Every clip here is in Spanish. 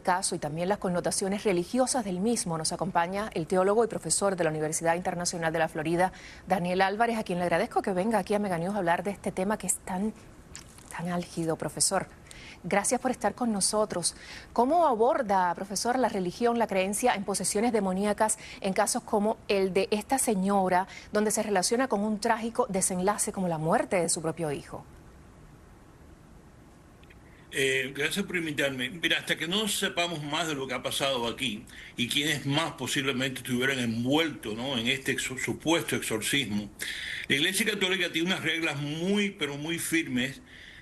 caso y también las connotaciones religiosas del mismo, nos acompaña el teólogo y profesor de la Universidad Internacional de la Florida, Daniel Álvarez, a quien le agradezco que venga aquí a Mega News a hablar de este tema que es tan álgido, profesor. Gracias por estar con nosotros. ¿Cómo aborda, profesor, la religión, la creencia en posesiones demoníacas en casos como el de esta señora, donde se relaciona con un trágico desenlace como la muerte de su propio hijo? Gracias por invitarme. Mira, hasta que no sepamos más de lo que ha pasado aquí y quiénes más posiblemente estuvieran envueltos, ¿no?, en este supuesto exorcismo, la Iglesia Católica tiene unas reglas muy, pero muy firmes,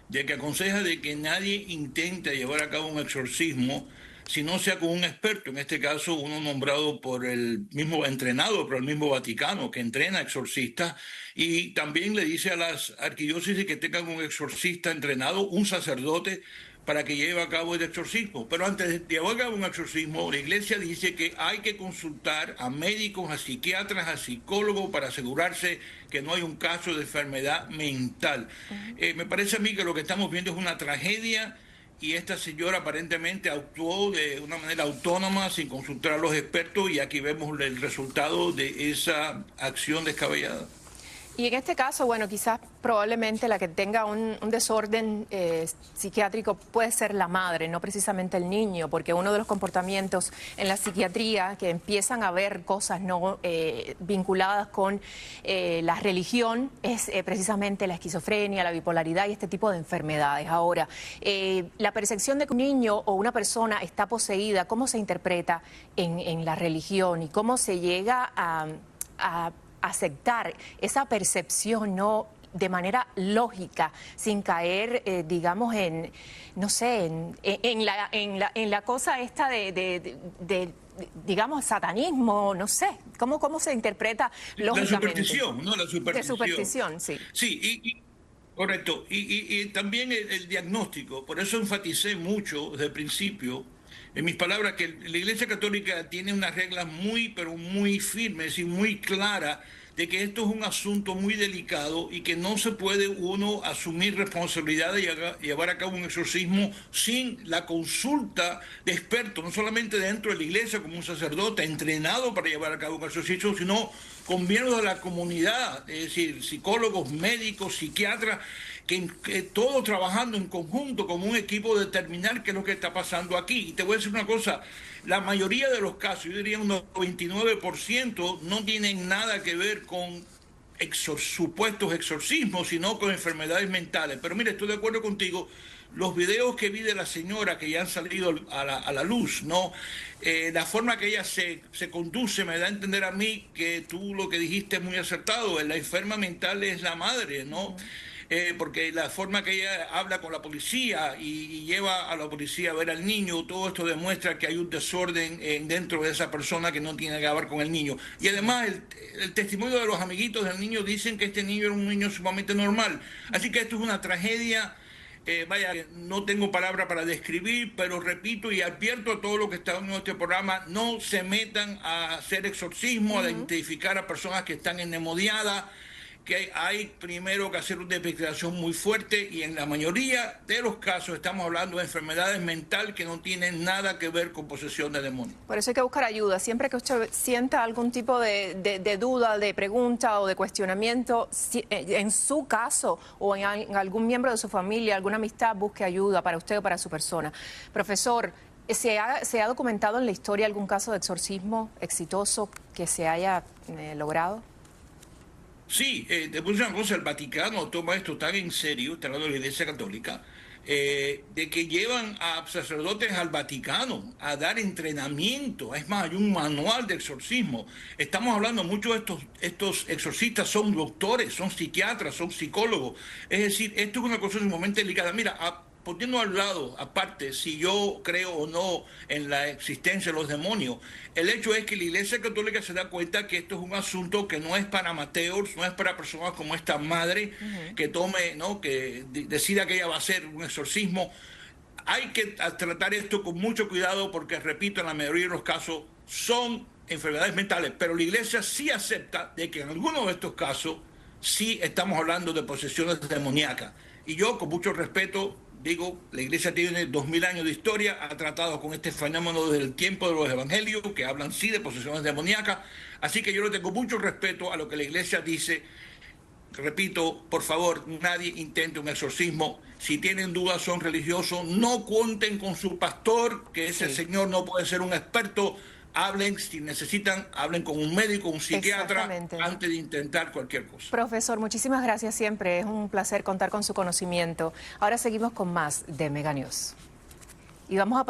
ya que aconseja de que nadie intente llevar a cabo un exorcismo si no sea con un experto, en este caso uno nombrado por el mismo, entrenado por el mismo Vaticano, que entrena exorcistas, y también le dice a las arquidiócesis que tengan un exorcista entrenado, un sacerdote, para que lleve a cabo el exorcismo. Pero antes de llevar a cabo un exorcismo, la Iglesia dice que hay que consultar a médicos, a psiquiatras, a psicólogos para asegurarse que no hay un caso de enfermedad mental. Me parece a mí que lo que estamos viendo es una tragedia y esta señora aparentemente actuó de una manera autónoma, sin consultar a los expertos, y aquí vemos el resultado de esa acción descabellada. Y en este caso, bueno, quizás probablemente la que tenga un desorden psiquiátrico puede ser la madre, no precisamente el niño, porque uno de los comportamientos en la psiquiatría que empiezan a ver cosas no vinculadas con la religión es precisamente la esquizofrenia, la bipolaridad y este tipo de enfermedades. Ahora, la percepción de que un niño o una persona está poseída, ¿cómo se interpreta en la religión y cómo se llega a aceptar esa percepción, ¿no?, de manera lógica, sin caer, digamos, en, no sé, en la cosa esta de digamos, satanismo, no sé, ¿cómo se interpreta lógicamente? La superstición, ¿no? La superstición. De superstición, sí. Sí, correcto. Y también el diagnóstico. Por eso enfaticé mucho desde el principio, en mis palabras, que la Iglesia Católica tiene unas reglas muy, pero muy firmes y muy claras de que esto es un asunto muy delicado y que no se puede uno asumir responsabilidad de llevar a cabo un exorcismo sin la consulta de expertos, no solamente dentro de la iglesia como un sacerdote entrenado para llevar a cabo un exorcismo, sino con miembros de la comunidad, es decir, psicólogos, médicos, psiquiatras, que todos trabajando en conjunto como un equipo determinar qué es lo que está pasando aquí. Y te voy a decir una cosa, la mayoría de los casos, yo diría un 99%, no tienen nada que ver con supuestos exorcismos, sino con enfermedades mentales. Pero mire, estoy de acuerdo contigo, los videos que vi de la señora que ya han salido a la luz, ¿no? La forma que ella se conduce me da a entender a mí que tú lo que dijiste es muy acertado, la enferma mental es la madre, ¿no? Porque la forma que ella habla con la policía y lleva a la policía a ver al niño, todo esto demuestra que hay un desorden dentro de esa persona que no tiene que ver con el niño. Y además el testimonio de los amiguitos del niño dicen que este niño era un niño sumamente normal. Así que esto es una tragedia. Vaya, no tengo palabra para describir, pero repito y advierto a todos los que están en este programa, no se metan a hacer exorcismo, a identificar a personas que están endemoniadas, que hay primero que hacer una investigación muy fuerte, y en la mayoría de los casos estamos hablando de enfermedades mentales que no tienen nada que ver con posesión de demonios. Por eso hay que buscar ayuda. Siempre que usted sienta algún tipo de duda, de pregunta o de cuestionamiento, en su caso o en algún miembro de su familia, alguna amistad, busque ayuda para usted o para su persona. Profesor, ¿se ha documentado en la historia algún caso de exorcismo exitoso que se haya logrado? Sí, te puse una cosa, el Vaticano toma esto tan en serio, está hablando de la Iglesia Católica, de que llevan a sacerdotes al Vaticano a dar entrenamiento. Es más, hay un manual de exorcismo. Estamos hablando, muchos de estos exorcistas son doctores, son psiquiatras, son psicólogos. Es decir, esto es una cosa sumamente delicada. Mira, poniendo al lado, aparte, si yo creo o no en la existencia de los demonios, el hecho es que la Iglesia Católica se da cuenta que esto es un asunto que no es para amateurs, no es para personas como esta madre que tome, ¿no?, que decida que ella va a hacer un exorcismo. Hay que tratar esto con mucho cuidado porque, repito, en la mayoría de los casos son enfermedades mentales, pero la Iglesia sí acepta de que en algunos de estos casos sí estamos hablando de posesiones demoníacas. Y yo, con mucho respeto, Digo, la iglesia tiene 2000 años de historia, ha tratado con este fenómeno desde el tiempo de los evangelios, que hablan sí de posesiones demoníacas, así que yo le tengo mucho respeto a lo que la iglesia dice. Repito, por favor, nadie intente un exorcismo. Si tienen dudas, son religiosos, no cuenten con su pastor, que ese señor no puede ser un experto. Hablen, si necesitan, hablen con un médico, un psiquiatra, antes de intentar cualquier cosa. Profesor, muchísimas gracias siempre. Es un placer contar con su conocimiento. Ahora seguimos con más de Mega News. Y vamos a